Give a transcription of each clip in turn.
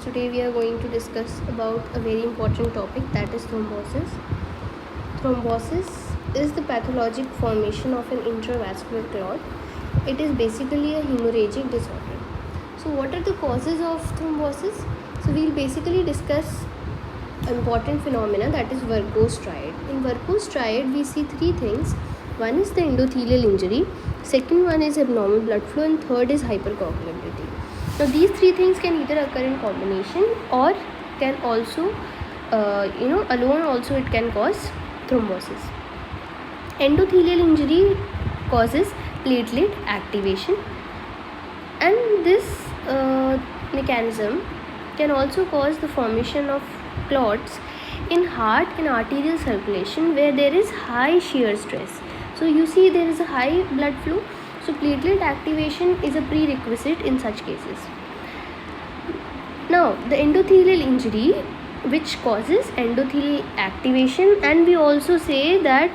Today we are going to discuss about a very important topic, that is thrombosis. Thrombosis is the pathologic formation of an intravascular clot. It is basically a hemorrhagic disorder. So what are the causes of thrombosis? So we'll basically discuss important phenomena, that is Werkow's triad. In Werkow's triad we see three things. One is the endothelial injury, second one is abnormal blood flow, and third is hypercoagulability. Now these three things can either occur in combination or can also alone also it can cause thrombosis. Endothelial injury causes platelet activation, and this mechanism can also cause the formation of clots in heart and arterial circulation where there is high shear stress. So you see there is a high blood flow, so platelet activation is a prerequisite in such cases. Now the endothelial injury which causes endothelial activation, and we also say that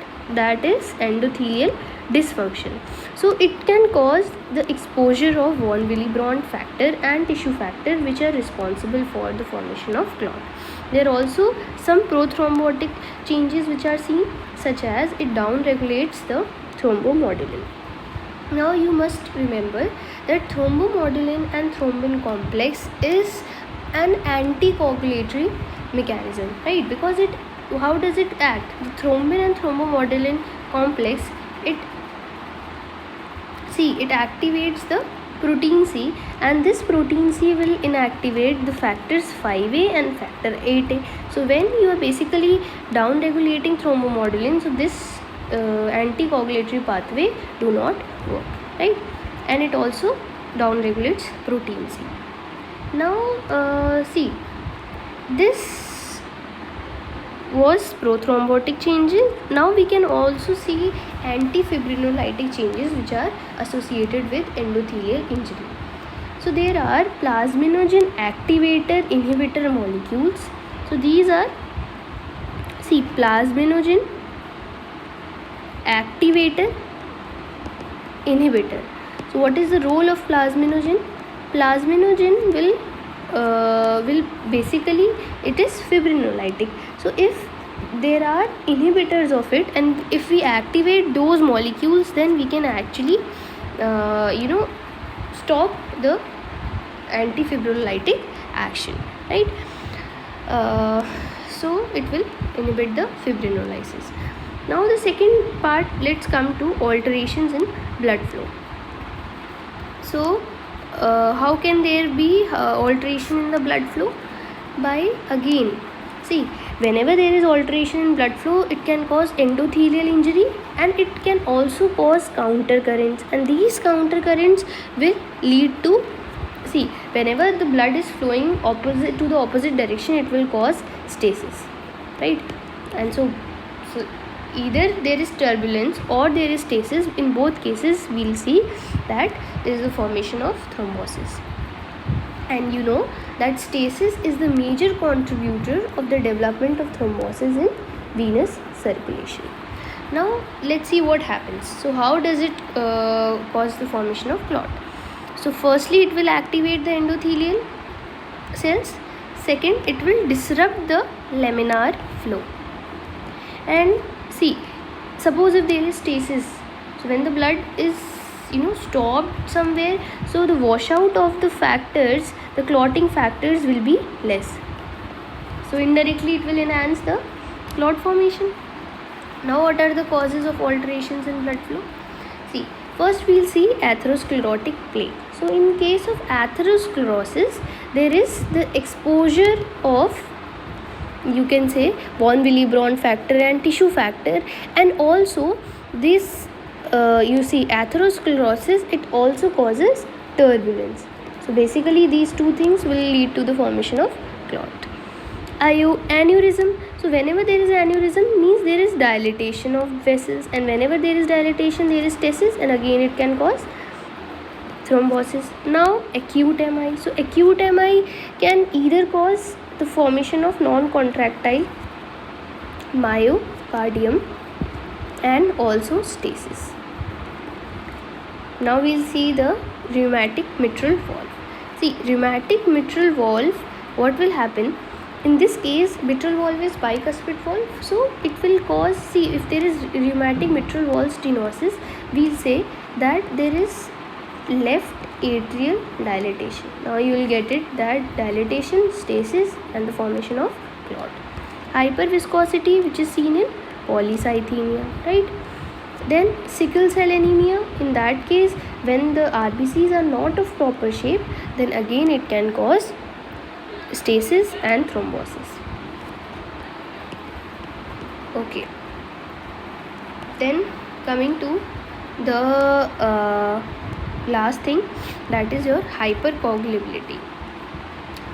is endothelial dysfunction. So it can cause the exposure of von Willebrand factor and tissue factor which are responsible for the formation of clot. There are also some prothrombotic changes which are seen, such as it downregulates the thrombomodulin. Now you must remember that thrombomodulin and thrombin complex is an anticoagulatory mechanism, right? Because how does it act? The thrombin and thrombomodulin complex, it activates the protein C, and this protein C will inactivate the factors 5A and factor 8A. So when you are basically down regulating thrombomodulin, so this anticoagulatory pathway do not work, right? And it also down regulates protein C. Now see, this was prothrombotic changes. Now we can also see antifibrinolytic changes which are associated with endothelial injury. So there are plasminogen activator inhibitor molecules. So these are, see, plasminogen activator inhibitor. So what is the role of plasminogen? Plasminogen will basically, it is fibrinolytic. So if there are inhibitors of it, and if we activate those molecules, then we can actually stop the antifibrinolytic action, right? So it will inhibit the fibrinolysis. Now the second part, let's come to alterations in blood flow. So how can there be alteration in the blood flow? By, again, see, whenever there is alteration in blood flow, it can cause endothelial injury, and it can also cause countercurrents, and these countercurrents will lead to, see, whenever the blood is flowing opposite to the opposite direction, it will cause stasis, right? And so either there is turbulence or there is stasis. In both cases we'll see that there is a formation of thrombosis. And you know that stasis is the major contributor of the development of thrombosis in venous circulation. Now let's see what happens. So how does it cause the formation of clot? So firstly, it will activate the endothelial cells. Second, it will disrupt the laminar flow. And see, suppose if there is stasis, so when the blood is stopped somewhere, so the washout of the factors, the clotting factors will be less. So indirectly it will enhance the clot formation. Now what are the causes of alterations in blood flow? See, first we'll see atherosclerotic plaque. So in case of atherosclerosis, there is the exposure of, you can say, von Willebrand factor and tissue factor, and also this you see, atherosclerosis, it also causes turbulence. So basically these two things will lead to the formation of clot. Aneurysm. So whenever there is aneurysm, means there is dilatation of vessels, and whenever there is dilatation, there is stasis, and again it can cause thrombosis. Now acute MI. So acute MI can either cause the formation of non-contractile myocardium and also stasis. Now we'll see the rheumatic mitral valve. See, rheumatic mitral valve what will happen? In this case, mitral valve is bicuspid valve, so it will cause, see, if there is rheumatic mitral valve stenosis, we'll say that there is left atrial dilatation. Now you will get it, that dilatation, stasis, and the formation of clot. Hyperviscosity, which is seen in polycythemia, right? Then sickle cell anemia, in that case, when the RBCs are not of proper shape, then again it can cause stasis and thrombosis. Okay, then coming to the last thing, that is your hypercoagulability.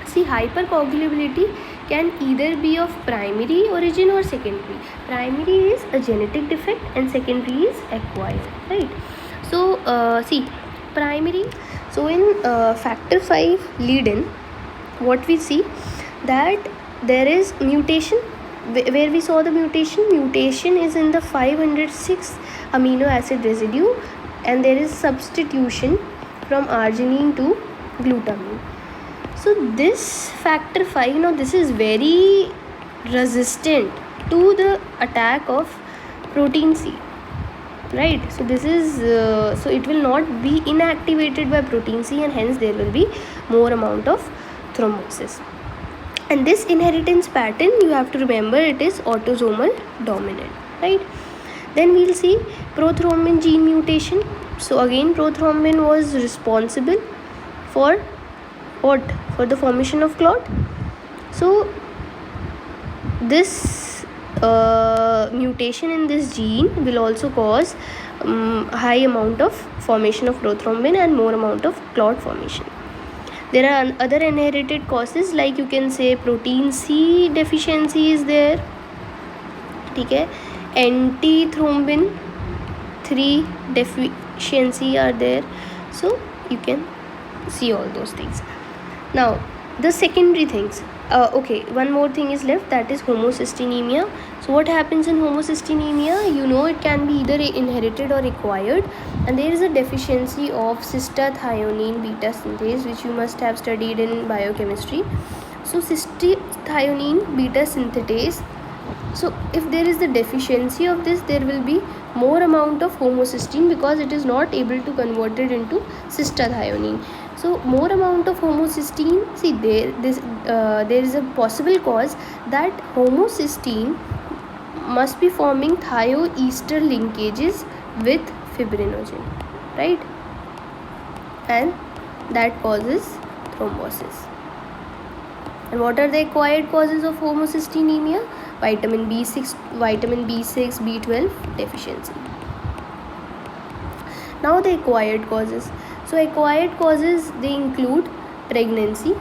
See, hypercoagulability can either be of primary origin or secondary. Primary is a genetic defect and secondary is acquired, right? So see, primary, so in factor V lead-in, what we see, that there is mutation. Where we saw the mutation is in the 506 amino acid residue, and there is substitution from arginine to glutamine. So this factor V, now this is very resistant to the attack of protein C, right? So this is so it will not be inactivated by protein C, and hence there will be more amount of thrombosis. And this inheritance pattern, you have to remember, it is autosomal dominant, right? Then we'll see prothrombin gene mutation. So again, prothrombin was responsible for what? For the formation of clot. So this mutation in this gene will also cause high amount of formation of prothrombin and more amount of clot formation. There are other inherited causes, like you can say protein C deficiency is there, okay, antithrombin 3 deficiency are there, so you can see all those things. Now the secondary things, okay, one more thing is left, that is homocystinemia. So what happens in homocystinemia? You know, it can be either inherited or acquired, and there is a deficiency of cystathionine beta synthase, which you must have studied in biochemistry. So cystathionine beta synthetase, so if there is the deficiency of this, there will be more amount of homocysteine, because it is not able to convert it into cystathionine. So more amount of homocysteine, see, there is a possible cause that homocysteine must be forming thioester linkages with fibrinogen, right? And that causes thrombosis. And what are the acquired causes of homocystinemia? Vitamin B6, B12 deficiency. Now the acquired causes. So acquired causes, they include pregnancy,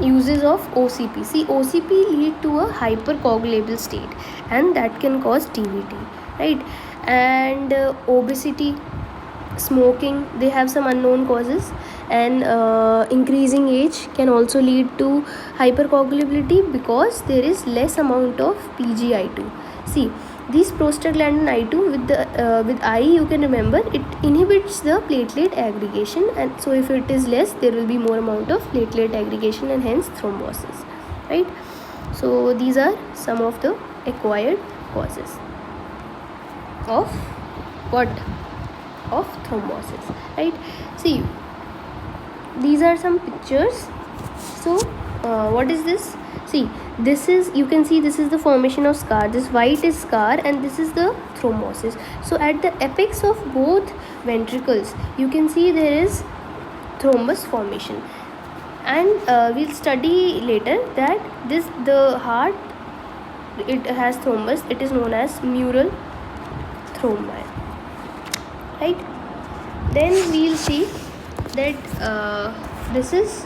uses of OCP. See, OCP lead to a hypercoagulable state, and that can cause DVT, right? And obesity, smoking, they have some unknown causes. And increasing age can also lead to hypercoagulability, because there is less amount of PGI2. See, these prostaglandin I2 with I, you can remember, it inhibits the platelet aggregation, and so if it is less, there will be more amount of platelet aggregation and hence thrombosis, right? So these are some of the acquired causes of what? Of thrombosis, right? See, these are some pictures. So what is this? See, this is, you can see, this is the formation of scar. This white is scar, and this is the thrombosis. So at the apex of both ventricles, you can see there is thrombus formation. And we'll study later that the heart, it has thrombus. It is known as mural thrombi, right? Then we'll see that this is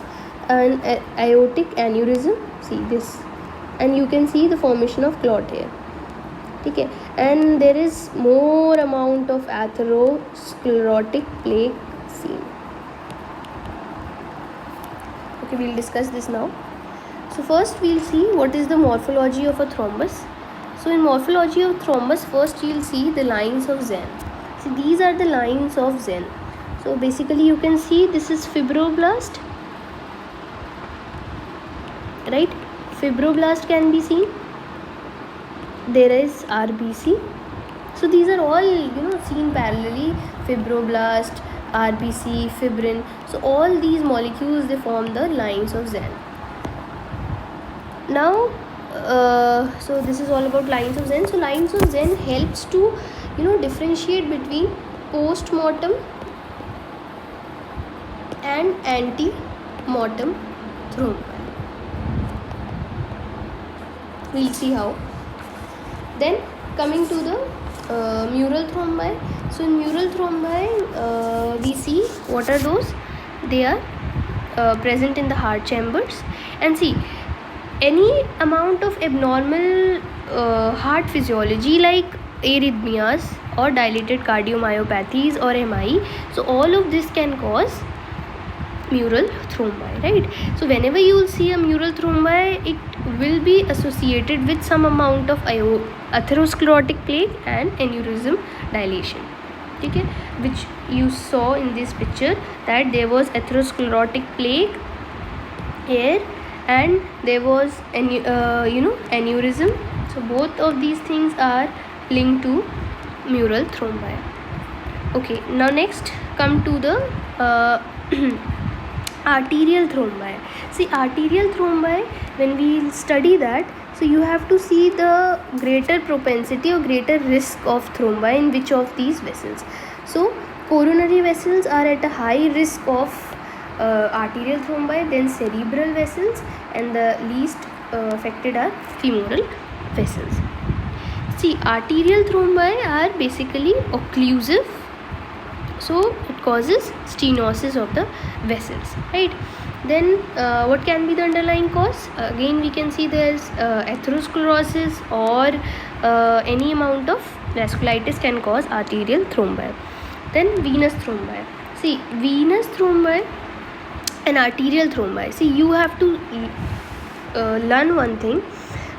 an aortic aneurysm. See this, and you can see the formation of clot here, okay? And there is more amount of atherosclerotic plaque seen. Okay, we'll discuss this now. So first we'll see what is the morphology of a thrombus. So in morphology of thrombus, first you'll see the lines of Zen. So these are the lines of Zen. So basically you can see this is fibroblast, right? Fibroblast can be seen. There is RBC. So these are all seen parallelly. Fibroblast, RBC, fibrin. So all these molecules, they form the lines of Zen. Now so this is all about lines of Zen. So lines of Zen helps to differentiate between post-mortem and ante-mortem thrombi. We'll see how. Then coming to the mural thrombi. So in mural thrombi we see what are those? They are present in the heart chambers. And see, any amount of abnormal heart physiology like arrhythmias or dilated cardiomyopathies or MI, so all of this can cause mural thrombi, right? So whenever you will see a mural thrombi, it will be associated with some amount of atherosclerotic plaque and aneurysm dilation, okay? Which you saw in this picture, that there was atherosclerotic plaque here and there was aneurysm. So both of these things are linked to mural thrombi. Okay, now next come to the arterial thrombi. See, arterial thrombi, when we study that, so you have to see the greater propensity or greater risk of thrombi in which of these vessels. So coronary vessels are at a high risk of arterial thrombi, then cerebral vessels, and the least affected are femoral vessels. See, arterial thrombi are basically occlusive, so it causes stenosis of the vessels, right? Then what can be the underlying cause? Again, we can see there's atherosclerosis or any amount of vasculitis can cause arterial thrombi. Then venous thrombi. See, venous thrombi and arterial thrombi. See, you have to learn one thing,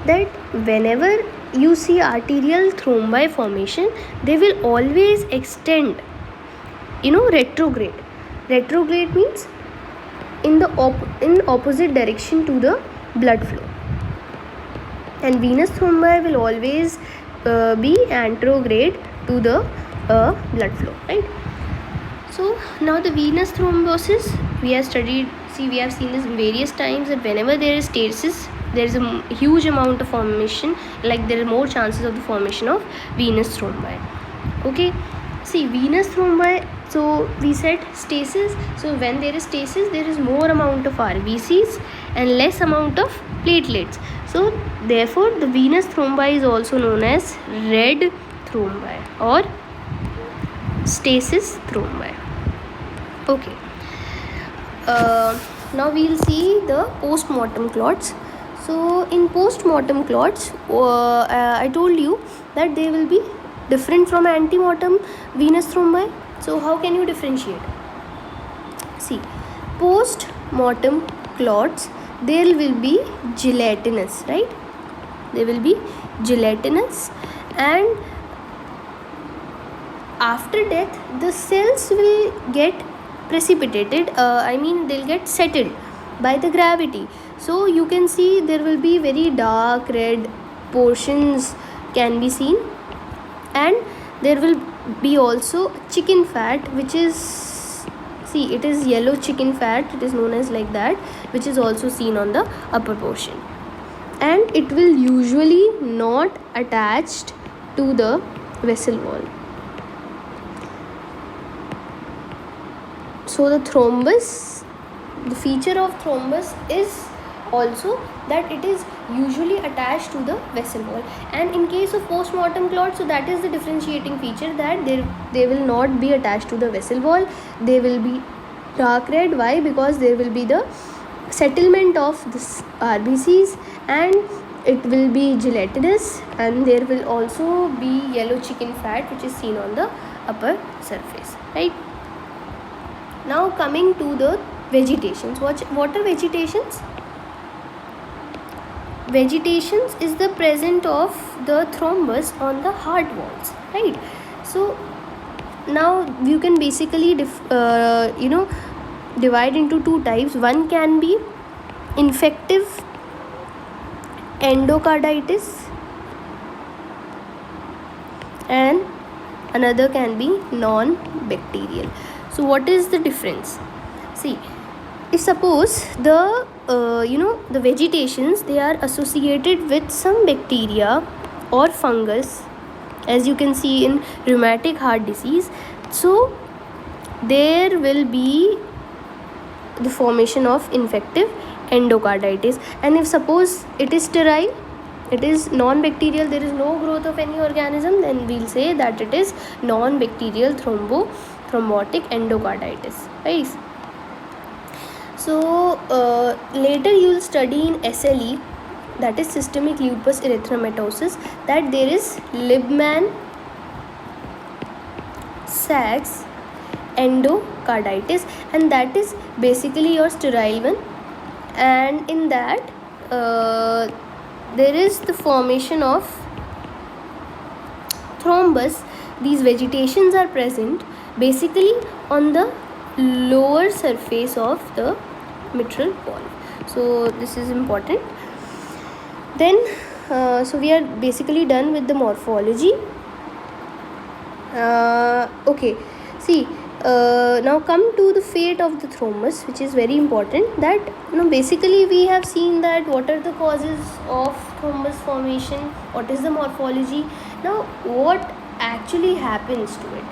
that whenever you see arterial thrombi formation, they will always extend retrograde. Retrograde means in opposite direction to the blood flow, and venous thrombi will always be anterograde to the blood flow, right? So now the venous thrombosis, we have seen this various times, that whenever there is stasis, there is a huge amount of formation, like there are more chances of the formation of venous thrombi. Okay, see, venous thrombi, so we said stasis. So when there is stasis, there is more amount of RBCs and less amount of platelets. So therefore the venous thrombi is also known as red thrombi or stasis thrombi. Okay, now we will see the post-mortem clots. So in post-mortem clots, I told you that they will be different from ante-mortem venous thrombi. So how can you differentiate? See, post-mortem clots, there will be gelatinous, right? They will be gelatinous, and after death the cells will get precipitated, they'll get settled by the gravity. So you can see there will be very dark red portions can be seen, and there will be also chicken fat, which is, see, it is yellow chicken fat, it is known as like that, which is also seen on the upper portion, and it will usually not attached to the vessel wall. So the thrombus, the feature of thrombus is also that it is usually attached to the vessel wall, and in case of post-mortem clot, so that is the differentiating feature, that they will not be attached to the vessel wall, they will be dark red. Why? Because there will be the settlement of this RBCs, and it will be gelatinous, and there will also be yellow chicken fat, which is seen on the upper surface, right? Now coming to the vegetations. What are vegetations? Vegetations is the presence of the thrombus on the heart walls, right? So now you can basically divide into two types. One can be infective endocarditis, and another can be non-bacterial. So what is the difference? See, if suppose the the vegetations, they are associated with some bacteria or fungus, as you can see in rheumatic heart disease, so there will be the formation of infective endocarditis. And if suppose it is sterile, it is non-bacterial, there is no growth of any organism, then we'll say that it is non-bacterial thrombotic endocarditis, right? So later you will study in SLE, that is systemic lupus erythematosus, that there is Liebman-Sachs endocarditis, and that is basically your sterile one. And in that there is the formation of thrombus. These vegetations are present basically on the lower surface of the mitral valve. So this is important. Then so we are basically done with the morphology. Okay, see, now come to the fate of the thrombus, which is very important. That basically we have seen that what are the causes of thrombus formation, what is the morphology. Now what actually happens to it?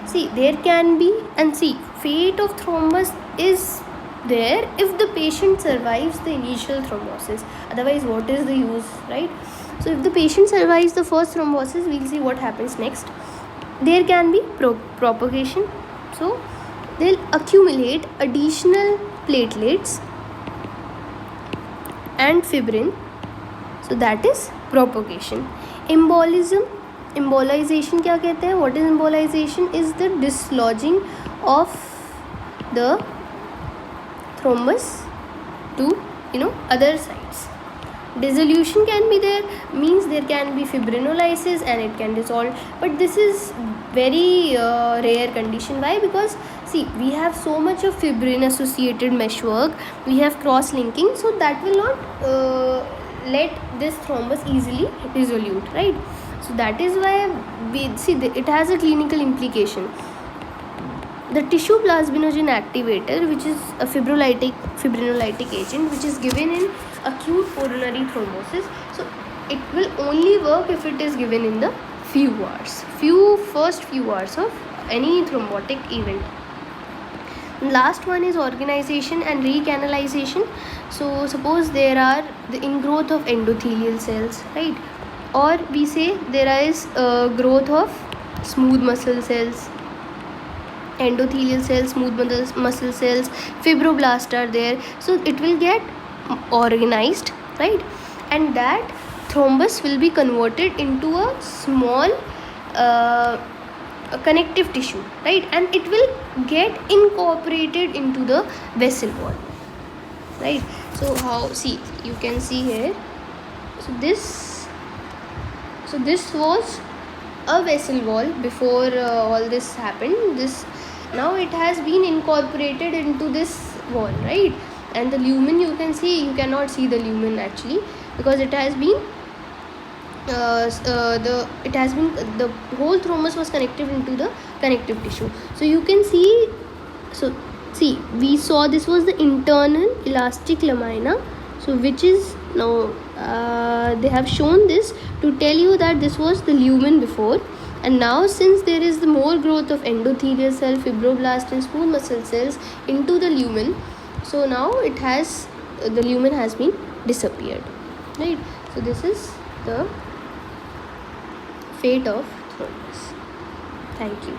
See, there can be, and see, fate of thrombus is there if the patient survives the initial thrombosis. Otherwise, what is the use, right? So if the patient survives the first thrombosis, we'll see what happens next. There can be propagation. So they'll accumulate additional platelets and fibrin. So that is propagation. Embolization क्या कहते हैं? What is embolization? Is the dislodging of the thrombus to other sites. Dissolution can be there, means there can be fibrinolysis and it can dissolve, but this is very rare condition. Why? Because see, we have so much of fibrin associated meshwork, we have cross linking, so that will not let this thrombus easily dissolute, right? So that is why we see it has a clinical implication. The tissue plasminogen activator, which is a fibrinolytic agent, which is given in acute coronary thrombosis, so it will only work if it is given in the first few hours of any thrombotic event. Last one is organization and recanalization. So suppose there are the ingrowth of endothelial cells, right? Or we say there is growth of smooth muscle cells, endothelial cells, smooth muscle cells, fibroblasts are there. So it will get organized, right? And that thrombus will be converted into a small connective tissue, right? And it will get incorporated into the vessel wall, right? So how, see, you can see here, so this was a vessel wall before all this happened. This now it has been incorporated into this wall, right? And the lumen, you can see, you cannot see the lumen actually, because it has been the whole thrombus was connected into the connective tissue. So you can see, so see, we saw this was the internal elastic lamina, so which is now they have shown this to tell you that this was the lumen before, and now since there is the more growth of endothelial cell, fibroblast and smooth muscle cells into the lumen, so now it has the lumen has been disappeared, right? So this is the fate of thrombus. Thank you.